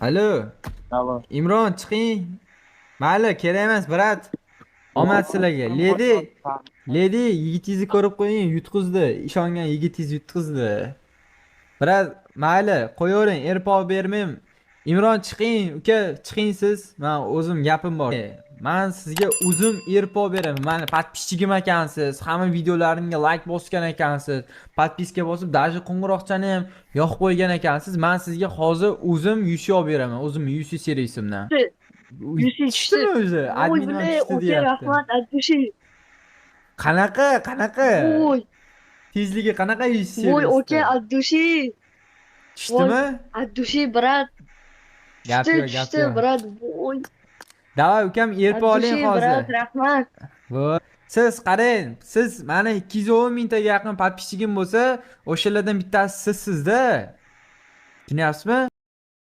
Alo, Alo. Imron chiqing. Mayli, kerak emas, brat. Omad sizlarga. Ledi yigitingizni ko'rib qo'ying, yutqizdi. Ishongan yigitingiz yutqizdi. Brat, mayli, qo'yavering, erpov bermayman. Imron chiqing, uka, chiqing siz. Men o'zim gapim bor. Men sizga o'zim erpov beraman. Mani podpisчигim ekansiz. Hamma videolarimga like bosgan ekansiz. Podpiska bosib, даже qo'ng'iroqchani ham yoqib qo'ygan ekansiz. Men sizga hozir o'zim UC olib beraman. O'zim UC serisimdan. Yusi tushdi. Tushdimi o'zi? Voy Adminman bile tushdi oke deyapti. rahmat aytmishi. Qanaqa? Voy Tezligi qanaqa UC voy servisda? oke aytmishi. Voy Tushdimi? aytmishi brat. Gap Tushdi yo'q. brat. Voy Davay ukam erpa oling aytmishi hozir. brat rahmat. Voy. Siz qarang, siz mani 210 mingtaga yaqin podpisчигim bo'lsa, o'shalardan bittasi sizsizda. Tushunyapsizmi?